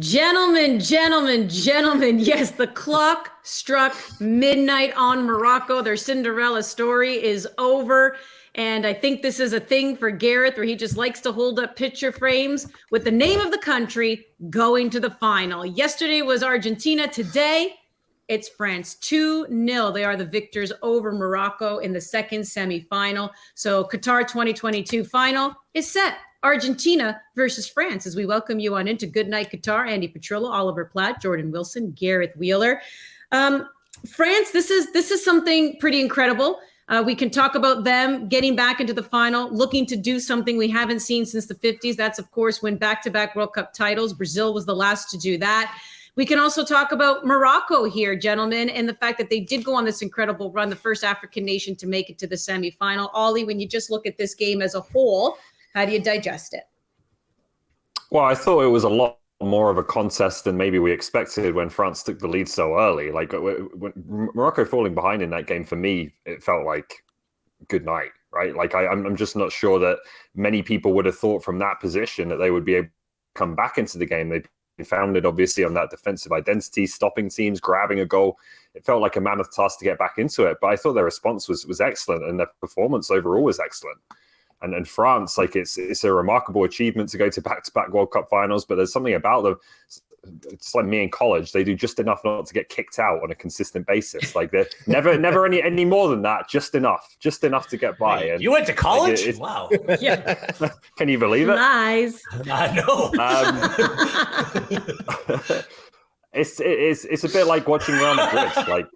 Gentlemen. Yes, the clock struck midnight on Morocco. Their Cinderella story is over. And I think this is a thing for Gareth where he just likes to hold up picture frames with the name of the country going to the final. Yesterday was Argentina. Today, it's France 2-0. They are the victors over Morocco in the second semifinal. So Qatar 2022 final is set. Argentina versus France, as we welcome you on into Good Night Qatar. Andy Petrillo, Oliver Platt, Jordan Wilson, Gareth Wheeler. France, this is something pretty incredible. We can talk about them getting back into the final, looking to do something we haven't seen since the 50s. That's, of course, win back-to-back World Cup titles. Brazil was the last to do that. We can also talk about Morocco here, gentlemen, and the fact that they did go on this incredible run, the first African nation to make it to the semifinal. Ollie, when you just look at this game as a whole, how do you digest it? Well, I thought it was a lot more of a contest than maybe we expected when France took the lead so early. Like when Morocco falling behind in that game, for me, it felt like good night, right? Like I'm just not sure that many people would have thought from that position that they would be able to come back into the game. They'd been founded, obviously, on that defensive identity, stopping teams, grabbing a goal. It felt like a mammoth task to get back into it, but I thought their response was excellent, and their performance overall was excellent. And France, like it's a remarkable achievement to go to back-to-back World Cup finals, but there's something about them. It's like me in college; they do just enough not to get kicked out on a consistent basis. Like they're never any more than that. Just enough to get by. Hey, and you went to college? Like Wow! Yeah. Can you believe it? Lies. I know. It's a bit like watching Real Madrid. Like.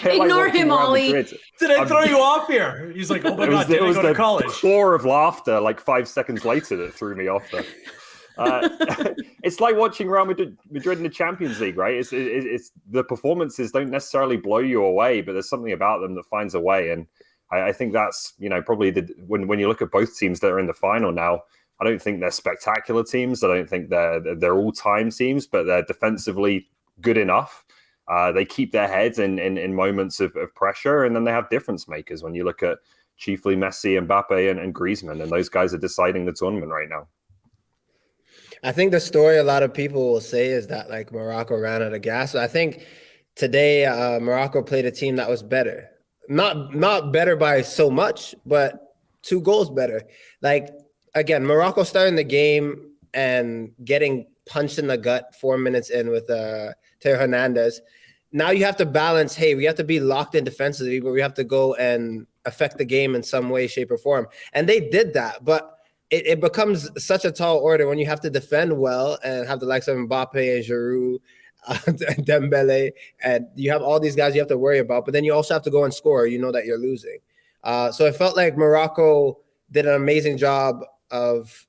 Ignore him, Ollie. Did I throw you off here? He's like, oh my God, did I go to college? It was the core of laughter like 5 seconds later that threw me off there. It's like watching Real Madrid in the Champions League, right? It's the performances don't necessarily blow you away, but there's something about them that finds a way. And I think that's, probably when you look at both teams that are in the final now, I don't think they're spectacular teams. I don't think they're all-time teams, but they're defensively good enough. They keep their heads in moments of pressure, and then they have difference makers when you look at chiefly Messi, Mbappe, and Griezmann, and those guys are deciding the tournament right now. I think the story a lot of people will say is that like Morocco ran out of gas. So I think today Morocco played a team that was better. Not better by so much, but 2 goals better. Like, again, Morocco starting the game and getting punched in the gut 4 minutes in with Theo Hernandez. Now you have to balance, hey, we have to be locked in defensively, but we have to go and affect the game in some way, shape, or form. And they did that, but it becomes such a tall order when you have to defend well and have the likes of Mbappe and Giroud, Dembele, and you have all these guys you have to worry about, but then you also have to go and score. You know that you're losing. So it felt like Morocco did an amazing job of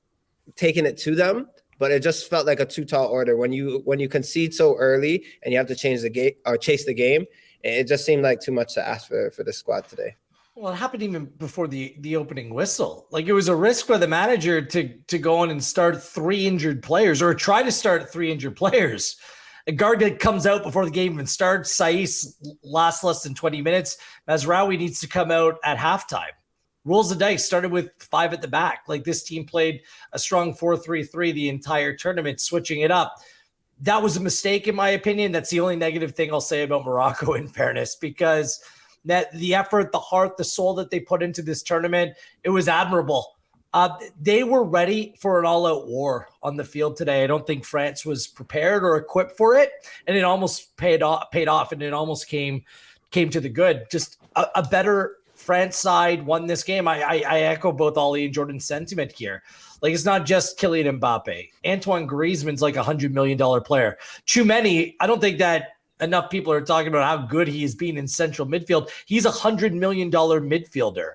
taking it to them, but it just felt like a too tall order. When you concede so early and you have to change the game or chase the game, it just seemed like too much to ask for the squad today. Well, it happened even before the opening whistle. Like, it was a risk for the manager to go in and start 3 injured players, or try to start 3 injured players. A guard that comes out before the game even starts. Saiss lasts less than 20 minutes. Mazraoui needs to come out at halftime. Rolls the dice, started with 5 at the back. Like, this team played a strong 4-3-3 the entire tournament, switching it up. That was a mistake, in my opinion. That's the only negative thing I'll say about Morocco, in fairness, because that the effort, the heart, the soul that they put into this tournament, it was admirable. They were ready for an all-out war on the field today. I don't think France was prepared or equipped for it, and it almost paid off, and it almost came to the good. Just a better France side won this game. I echo both Ollie and Jordan's sentiment here. Like, it's not just Kylian Mbappe. Antoine Griezmann's like $100 million player. Tchouameni, I don't think that enough people are talking about how good he has been in central midfield. He's a $100 million midfielder.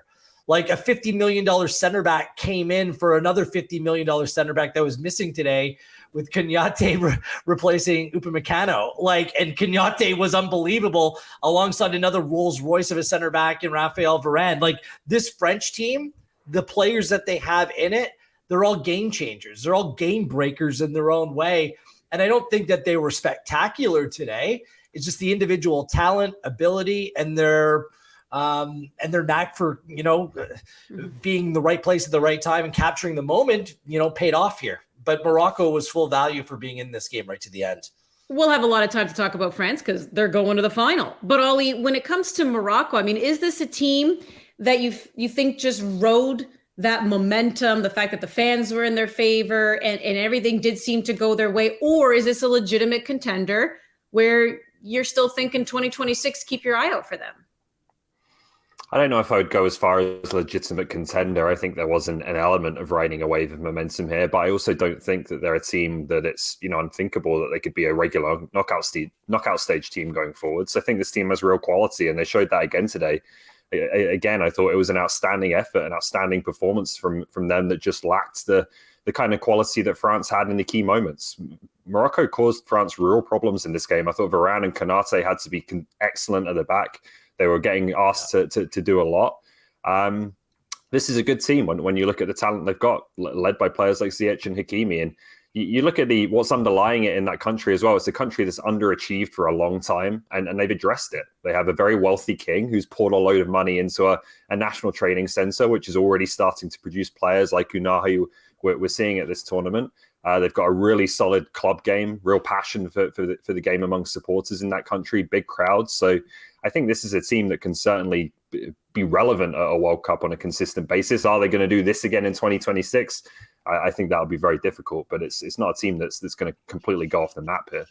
Like, a $50 million center back came in for another $50 million center back that was missing today, with Konaté replacing Upamecano. Like, and Konaté was unbelievable alongside another Rolls Royce of a center back in Raphael Varane. Like, this French team, the players that they have in it, they're all game changers. They're all game breakers in their own way. And I don't think that they were spectacular today. It's just the individual talent, ability, and their knack for, being the right place at the right time and capturing the moment, paid off here. but Morocco was full value for being in this game right to the end. We'll have a lot of time to talk about France because they're going to the final. But Ollie, when it comes to Morocco, I mean, is this a team that you think just rode that momentum, the fact that the fans were in their favor and everything did seem to go their way? Or is this a legitimate contender where you're still thinking 2026, keep your eye out for them? I don't know if I would go as far as legitimate contender. I think there was an element of riding a wave of momentum here, but I also don't think that they're a team that it's, unthinkable that they could be a regular knockout stage team going forward. So I think this team has real quality, and they showed that again today. Again, I thought it was an outstanding effort, an outstanding performance from them that just lacked the kind of quality that France had in the key moments. Morocco caused France real problems in this game. I thought Varane and Konate had to be excellent at the back. They were getting asked to do a lot. This is a good team when you look at the talent they've got, led by players like Ziyech and Hakimi. And you look at what's underlying it in that country as well. It's a country that's underachieved for a long time, and they've addressed it. They have a very wealthy king who's poured a load of money into a national training center, which is already starting to produce players like Unai, who we're seeing at this tournament. They've got a really solid club game, real passion for the game among supporters in that country, big crowds. So I think this is a team that can certainly be relevant at a World Cup on a consistent basis. Are they going to do this again in 2026? I think that would be very difficult, but it's not a team that's going to completely go off the map here.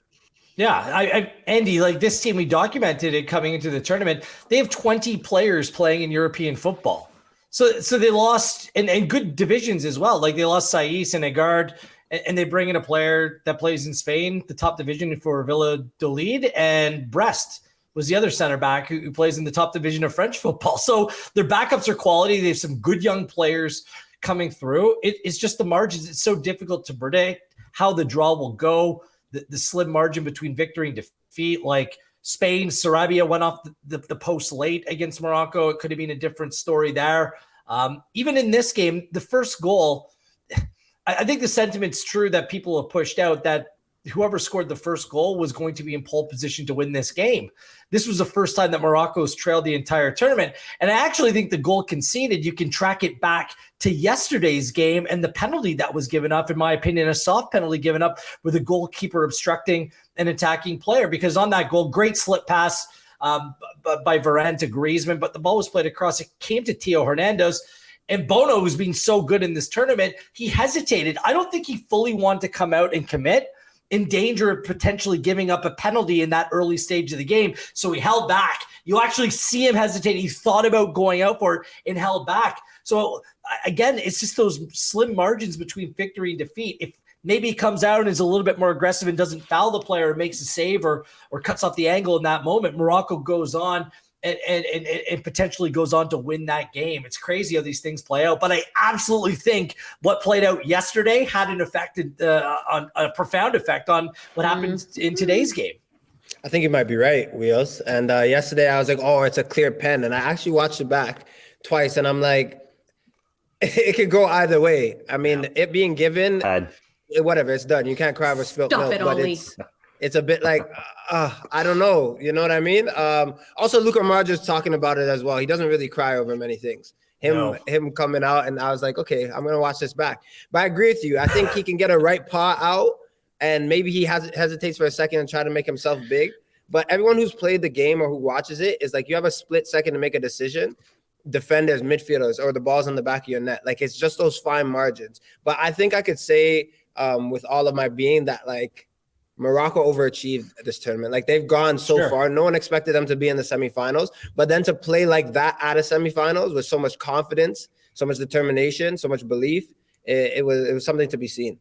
Yeah, Andy, like this team, we documented it coming into the tournament. They have 20 players playing in European football. So they lost and good divisions as well. Like they lost Saiss and Agard, and they bring in a player that plays in Spain, the top division for Valladolid, and Brest was the other center back who plays in the top division of French football. So their backups are quality. They have some good young players coming through. It's just the margins. It's so difficult to predict how the draw will go, the slim margin between victory and defeat. Like Spain, Sarabia went off the post late against Morocco. It could have been a different story there. Even in this game, the first goal, I think the sentiment's true that people have pushed out that whoever scored the first goal was going to be in pole position to win this game. This was the first time that Morocco's trailed the entire tournament. And I actually think the goal conceded, you can track it back to yesterday's game and the penalty that was given up, in my opinion, a soft penalty given up with a goalkeeper obstructing an attacking player. Because on that goal, great slip pass by Varane to Griezmann, but the ball was played across. It came to Theo Hernandez. And Bono, who's been so good in this tournament, he hesitated. I don't think he fully wanted to come out and commit, in danger of potentially giving up a penalty in that early stage of the game. So he held back. You actually see him hesitate. He thought about going out for it and held back. So again, it's just those slim margins between victory and defeat. If maybe he comes out and is a little bit more aggressive and doesn't foul the player and makes a save or cuts off the angle in that moment, Morocco goes on and potentially goes on to win that game. It's crazy how these things play out, but I absolutely think what played out yesterday had an effect on a profound effect on what happens in today's game. I think you might be right, Wheels. And yesterday I was like, oh, it's a clear pen. And I actually watched it back twice, and I'm like, it could go either way. I mean, it being given, whatever, it's done. You can't cry over spilt milk, but it's a bit like, I don't know. You know what I mean? Also, Luka Modric's talking about it as well. He doesn't really cry over many things. Him coming out, and I was like, okay, I'm going to watch this back. But I agree with you. I think he can get a right paw out, and maybe he hesitates for a second and try to make himself big. But everyone who's played the game or who watches it is like, you have a split second to make a decision. Defenders, midfielders, or the ball's on the back of your net. Like, it's just those fine margins. But I think I could say with all of my being that, like, Morocco overachieved this tournament. Like, they've gone so far. No one expected them to be in the semifinals, but then to play like that at a semifinals with so much confidence, so much determination, so much belief, it was something to be seen.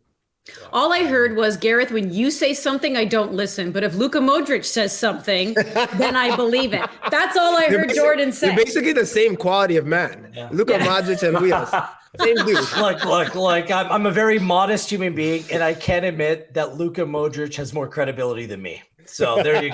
All I heard was, Gareth, when you say something, I don't listen. But if Luka Modric says something, then I believe it. That's all I heard Jordan say. You're basically the same quality of man. Yeah. Luka Modric and Wheels. Same dude. Look, I'm a very modest human being, and I can admit that Luka Modric has more credibility than me. So there you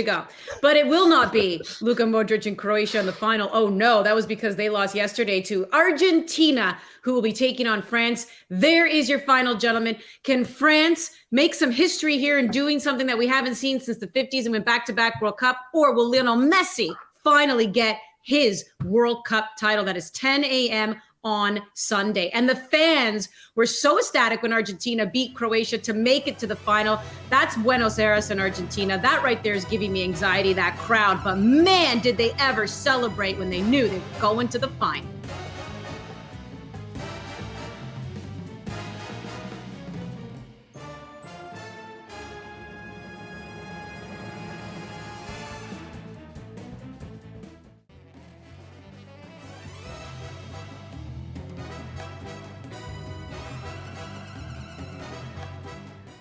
go. But it will not be Luka Modric and Croatia in the final. Oh, no, that was because they lost yesterday to Argentina, who will be taking on France. There is your final, gentlemen. Can France make some history here in doing something that we haven't seen since the 50s and went back-to-back World Cup? Or will Lionel Messi finally get his World Cup title? That is 10 a.m. on Sunday. And the fans were so ecstatic when Argentina beat Croatia to make it to the final. That's Buenos Aires in Argentina. That right there is giving me anxiety, that crowd. But man, did they ever celebrate when they knew they were going to the final.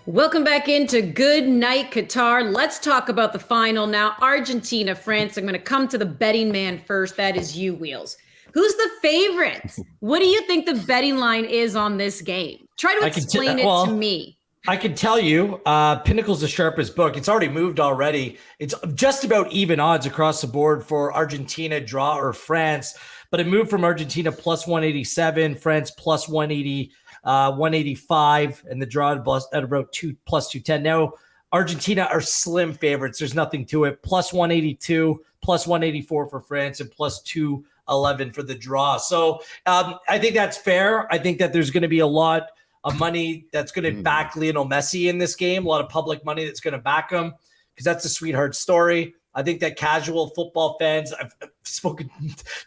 Welcome back into Good Night Qatar. Let's talk about the final now. Argentina, France. I'm going to come to the betting man first. That is you, Wheels. Who's the favorite? What do you think the betting line is on this game? Try to explain it to me. I can tell you, Pinnacle's the sharpest book. It's already moved already. It's just about even odds across the board for Argentina, draw, or France. But it moved from Argentina plus 187, France plus 180. 185 and the draw at about plus 210. Now Argentina are slim favorites. There's nothing to it. Plus 182, plus 184 for France, and plus 211 for the draw. So I think that's fair. I think that there's going to be a lot of money that's going to back Lionel Messi in this game. A lot of public money that's going to back him because that's a sweetheart story. I think that casual football fans, I've spoken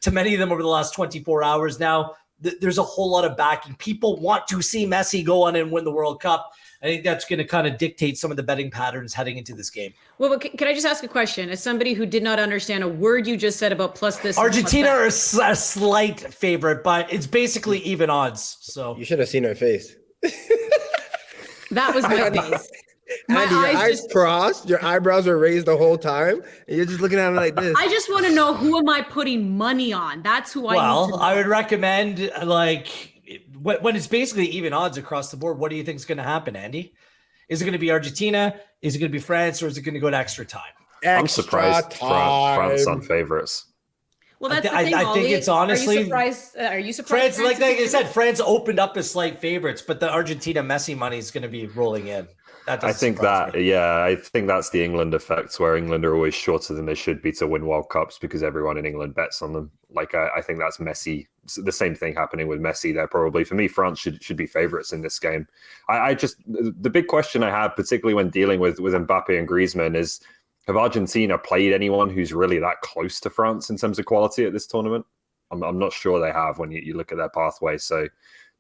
to many of them over the last 24 hours now. There's a whole lot of backing. People want to see Messi go on and win the World Cup. I think that's going to kind of dictate some of the betting patterns heading into this game. Well, can I just ask a question? As somebody who did not understand a word you just said about plus this. Argentina are a slight favorite, but it's basically even odds. So you should have seen her face. That was my face. Andy, your eyes crossed, your eyebrows are raised the whole time, and you're just looking at me like this. I just want to know, who am I putting money on? That's who I need to know. Well, I would recommend, like, when it's basically even odds across the board, what do you think is going to happen, Andy? Is it going to be Argentina? Is it going to be France? Or is it going to go to extra time? I'm surprised France on favorites. Well, that's the thing, I think it's honestly. Are you surprised? France, like I said, France opened up as slight favorites, but the Argentina Messi money is going to be rolling in. I think that's the England effect, where England are always shorter than they should be to win World Cups because everyone in England bets on them. Like, I think that's Messi. The same thing happening with Messi there, probably. For me, France should be favorites in this game. The big question I have, particularly when dealing with Mbappe and Griezmann, is, have Argentina played anyone who's really that close to France in terms of quality at this tournament? I'm not sure they have when you look at their pathway. So,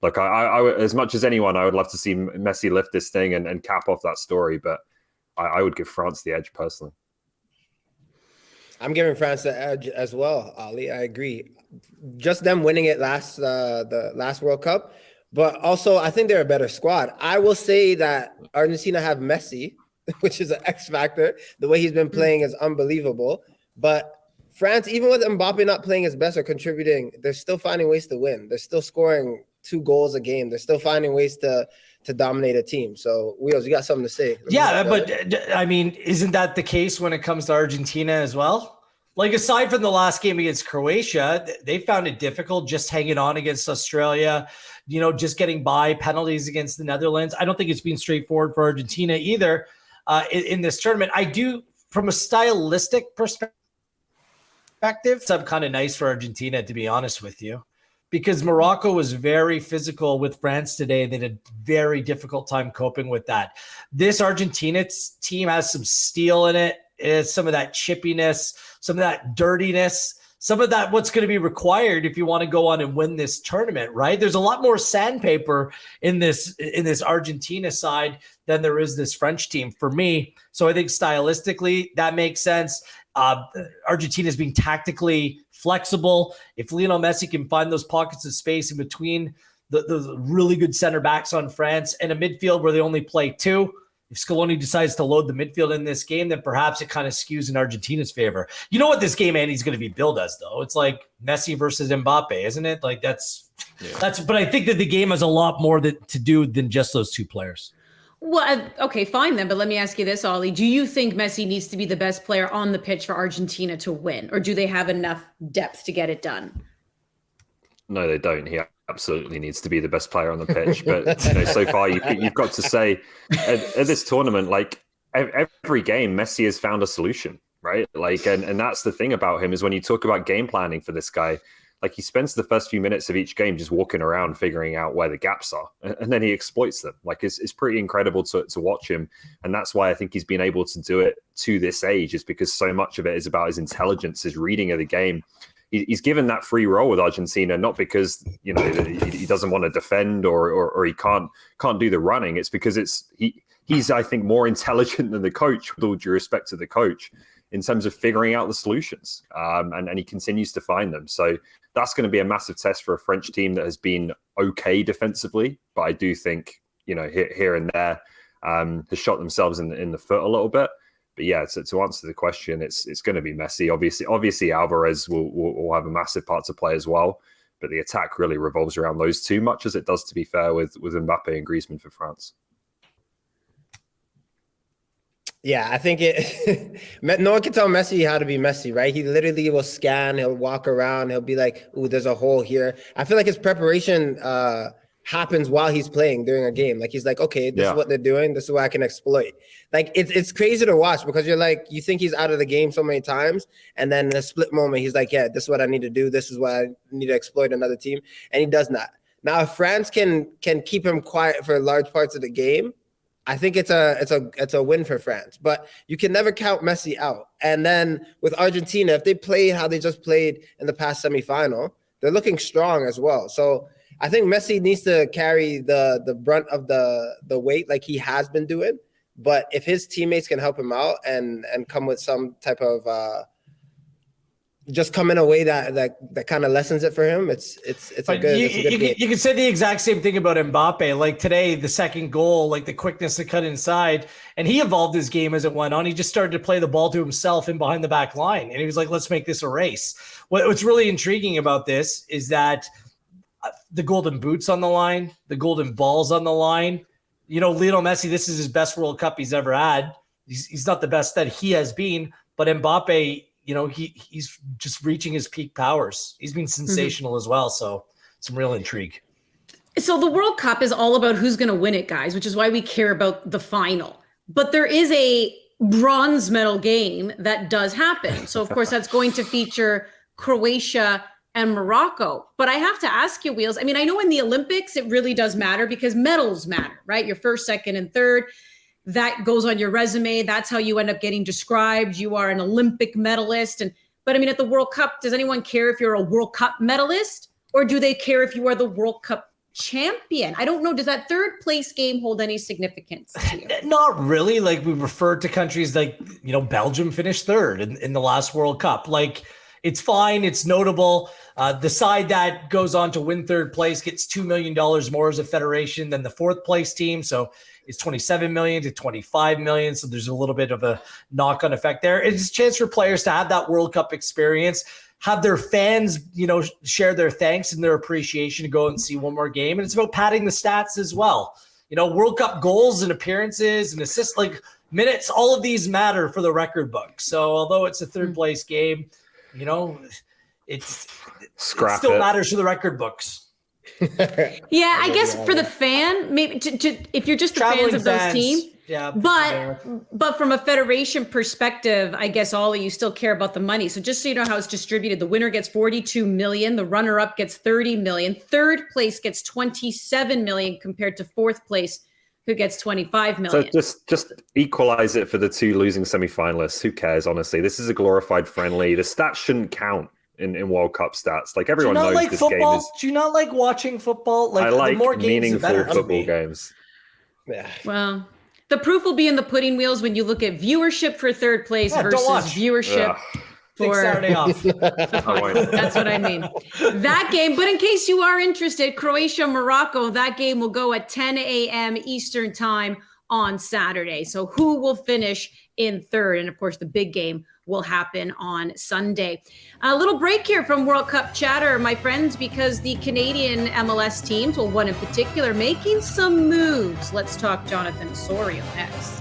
look, I as much as anyone, I would love to see Messi lift this thing and cap off that story, but I would give France the edge personally. I'm giving France the edge as well, Ali. I agree. Just them winning it the last World Cup, but also I think they're a better squad. I will say that Argentina have Messi, which is an X factor. The way he's been playing is unbelievable. But France, even with Mbappe not playing his best or contributing, they're still finding ways to win. They're still scoring 2 goals a game. They're still finding ways to dominate a team. So, Wheels, you got something to say? Yeah, but I mean, isn't that the case when it comes to Argentina as well? Like, aside from the last game against Croatia, they found it difficult just hanging on against Australia, just getting by, penalties against the Netherlands. I don't think it's been straightforward for Argentina either in this tournament. I do, from a stylistic perspective, it's kind of nice for Argentina, to be honest with you, because Morocco was very physical with France today, and they had a very difficult time coping with that. This Argentina team has some steel in it. It has some of that chippiness, some of that dirtiness, some of that what's going to be required if you want to go on and win this tournament, right? There's a lot more sandpaper in this Argentina side than there is this French team for me. So I think stylistically that makes sense. Argentina is being tactically flexible. If Lionel Messi can find those pockets of space in between the really good center backs on France and a midfield where they only play 2, if Scaloni decides to load the midfield in this game, then perhaps it kind of skews in Argentina's favor. You know what this game, Andy's going to be billed as, though? It's like Messi versus Mbappe, isn't it? Like that's. But I think that the game has a lot more to do than just those 2 players. Well, okay, fine then. But let me ask you this, Ollie. Do you think Messi needs to be the best player on the pitch for Argentina to win? Or do they have enough depth to get it done? No, they don't. He absolutely needs to be the best player on the pitch. But so far, you've got to say at this tournament, like every game, Messi has found a solution, right? Like, and that's the thing about him is when you talk about game planning for this guy, like he spends the first few minutes of each game just walking around figuring out where the gaps are, and then he exploits them. Like it's pretty incredible to watch him, and that's why I think he's been able to do it to this age, is because so much of it is about his intelligence, his reading of the game. He's given that free role with Argentina, not because he doesn't want to defend or he can't do the running. It's because he's I think more intelligent than the coach, with all due respect to the coach, in terms of figuring out the solutions, and he continues to find them. So that's going to be a massive test for a French team that has been okay defensively, but I do think here and there has shot themselves in the foot a little bit. But yeah, to answer the question, it's going to be Messi. Obviously Alvarez will have a massive part to play as well, but the attack really revolves around those two, much as it does, to be fair, with Mbappe and Griezmann for France. Yeah, I think no one can tell Messi how to be Messi, right? He literally will scan, he'll walk around, he'll be like, ooh, there's a hole here. I feel like his preparation happens while he's playing during a game. Like he's like, okay, this is what they're doing, this is what I can exploit. Like it's crazy to watch, because you think he's out of the game so many times, and then in a split moment, he's like, yeah, this is what I need to do, this is what I need to exploit another team, and he does not. Now, if France can keep him quiet for large parts of the game, I think it's a win for France, but you can never count Messi out. And then with Argentina, if they play how they just played in the past semifinal, they're looking strong as well. So I think Messi needs to carry the brunt of the weight like he has been doing. But if his teammates can help him out and come with some type of just come in a way that kind of lessens it for him, it's a good game. You can say the exact same thing about Mbappe. Like today, the second goal, like the quickness to cut inside, and he evolved his game as it went on. He just started to play the ball to himself in behind the back line, and he was like, let's make this a race. What's really intriguing about this is that the golden boots on the line, the golden balls on the line. Lionel Messi, this is his best World Cup he's ever had. He's not the best that he has been, but Mbappe, he's just reaching his peak powers. He's been sensational as well. So some real intrigue. So the World Cup is all about who's going to win it, guys, which is why we care about the final. But there is a bronze medal game that does happen. So, of course, that's going to feature Croatia and Morocco. But I have to ask you, Wheels, I mean, I know in the Olympics, it really does matter because medals matter, right? Your first, second, and third. That goes on your resume. That's how you end up getting described. You are an Olympic medalist. But I mean, at the World Cup, does anyone care if you're a World Cup medalist, or do they care if you are the World Cup champion? I don't know. Does that third place game hold any significance to you? Not really. Like we refer to countries like, Belgium finished third in the last World Cup. Like it's fine. It's notable. The side that goes on to win third place gets $2 million more as a federation than the fourth place team. So it's 27 million to 25 million. So there's a little bit of a knock-on effect there. It's a chance for players to have that World Cup experience, have their fans, share their thanks and their appreciation to go and see one more game. And it's about padding the stats as well. World Cup goals and appearances and assists, like minutes, all of these matter for the record book. So although it's a third place game, it still matters to the record books. Yeah, I guess for the fan, maybe if you're just the fans of those teams. Yeah, but from a federation perspective, I guess all of you still care about the money. So just so you know how it's distributed, the winner gets 42 million, the runner-up gets 30 million, third place gets 27 million compared to fourth place, who gets 25 million. So just equalize it for the two losing semifinalists. Who cares, honestly? This is a glorified friendly. The stats shouldn't count in World Cup stats. Like everyone knows like this football? Game is... Do you not like watching football? Like, I like the more games, meaningful the better football games. Yeah. Well, the proof will be in the pudding, Wheels, when you look at viewership for third place versus viewership for Saturday off. That's what I mean. That game, but in case you are interested, Croatia, Morocco, that game will go at 10 a.m. Eastern time on Saturday. So who will finish in third? And of course, the big game will happen on Sunday. A little break here from World Cup chatter, my friends, because the Canadian MLS teams, well, one in particular, making some moves. Let's talk Jonathan Osorio next.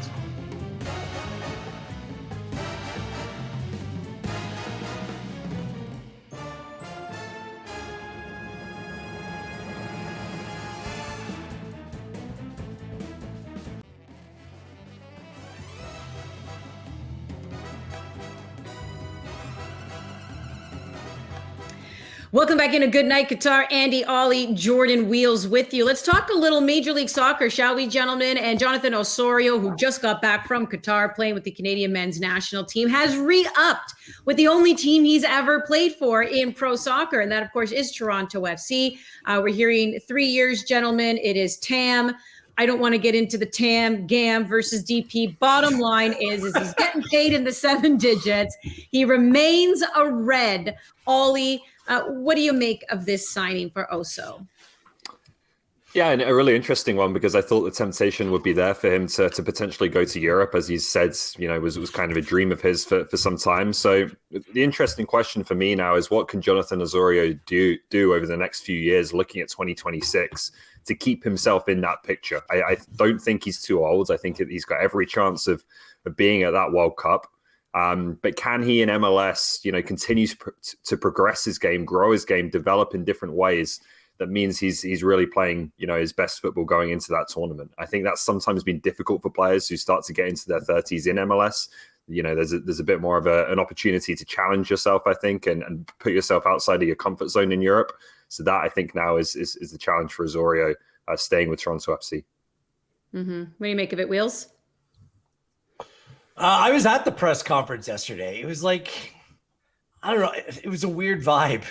Welcome back into Good Night Qatar. Andy, Ollie, Jordan, Wheels with you. Let's talk a little Major League Soccer, shall we, gentlemen? And Jonathan Osorio, who just got back from Qatar playing with the Canadian men's national team, has re-upped with the only team he's ever played for in pro soccer. And that, of course, is Toronto FC. We're hearing 3 years, gentlemen. It is TAM. I don't want to get into the TAM, GAM versus DP. Bottom line is he's getting paid in the 7 digits. He remains a Red. Ollie, what do you make of this signing for Oso? Yeah, and a really interesting one, because I thought the temptation would be there for him to potentially go to Europe, as he said, was kind of a dream of his for some time. So the interesting question for me now is, what can Jonathan Osorio do over the next few years, looking at 2026, to keep himself in that picture? I don't think he's too old. I think he's got every chance of being at that World Cup. But can he in MLS, continue to progress his game, grow his game, develop in different ways? That means he's really playing, his best football going into that tournament. I think that's sometimes been difficult for players who start to get into their 30s in MLS. There's a bit more of an opportunity to challenge yourself, I think, and put yourself outside of your comfort zone in Europe. So that, I think, now is the challenge for Osorio, staying with Toronto FC. Mm-hmm. What do you make of it, Wheels? I was at the press conference yesterday. It was like, I don't know, it was a weird vibe.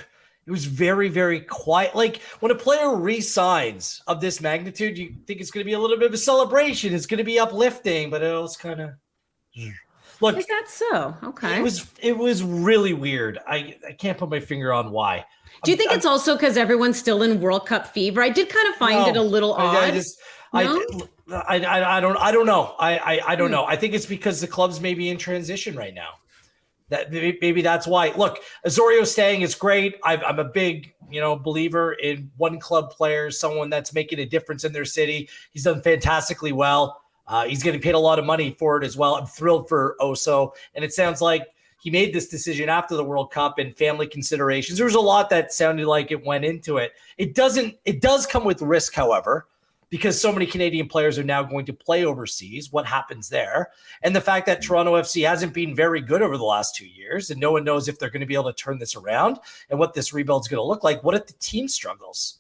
It was very, very quiet. Like, when a player re-signs of this magnitude, you think it's going to be a little bit of a celebration. It's going to be uplifting, but it was kind of... Look, is that so? Okay. It was really weird. I can't put my finger on why. Do you think it's also because everyone's still in World Cup fever? I did kind of find it a little odd. I don't know. I don't know. I think it's because the club's maybe in transition right now. That maybe that's why. Look, Osorio staying is great. I'm a big, believer in one club players, someone that's making a difference in their city. He's done fantastically well. He's getting paid a lot of money for it as well. I'm thrilled for Oso, and it sounds like he made this decision after the World Cup and family considerations. There was a lot that sounded like it went into it. It does come with risk, however, because so many Canadian players are now going to play overseas. What happens there? And the fact that Toronto FC hasn't been very good over the last 2 years, and no one knows if they're going to be able to turn this around and what this rebuild's going to look like. What if the team struggles?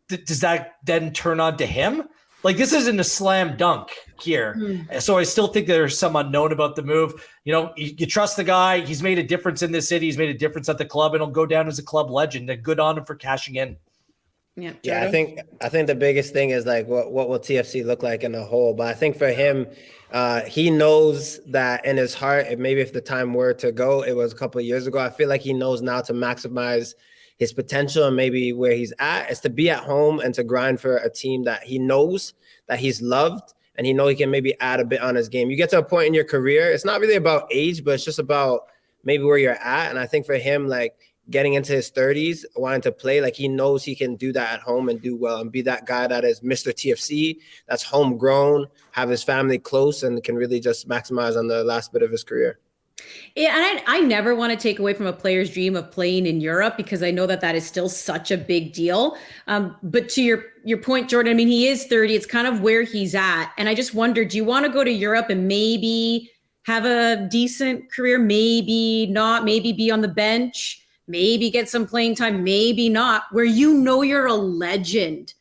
Does that then turn on to him? Like, this isn't a slam dunk here. So I still think there's some unknown about the move. You trust the guy. He's made a difference in this city. He's made a difference at the club, and he'll go down as a club legend. And good on him for cashing in. Yeah, I think the biggest thing is, like, what will TFC look like in the whole? But I think for him, he knows that in his heart, and maybe if the time were to go, it was a couple of years ago. I feel like he knows now to maximize his potential, and maybe where he's at is to be at home and to grind for a team that he knows that he's loved, and he knows he can maybe add a bit on his game. You get to a point in your career, it's not really about age, but it's just about maybe where you're at. And I think for him, like, getting into his 30s, wanting to play, like, he knows he can do that at home and do well and be that guy that is Mr. TFC, that's homegrown, have his family close, and can really just maximize on the last bit of his career. Yeah, and I never want to take away from a player's dream of playing in Europe, because I know that is still such a big deal. But to your point, Jordan, I mean, he is 30. It's kind of where he's at. And I just wonder, do you want to go to Europe and maybe have a decent career? Maybe not. Maybe be on the bench. Maybe get some playing time. Maybe not. Where you're a legend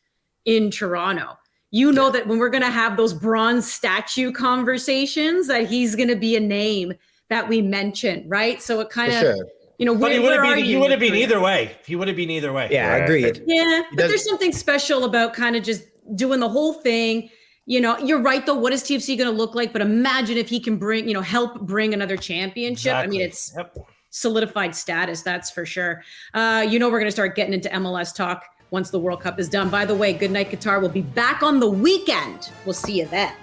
in Toronto. That when we're going to have those bronze statue conversations, that he's going to be a name that we mentioned, right? So it kind of, sure. But he would have been either way. He would have been either way. Yeah, agreed. Yeah, but there's something special about kind of just doing the whole thing. You're right, though. What is TFC going to look like? But imagine if he can help bring another championship. Exactly. I mean, it's solidified status, that's for sure. We're going to start getting into MLS talk once the World Cup is done. By the way, Good Night Qatar will be back on the weekend. We'll see you then.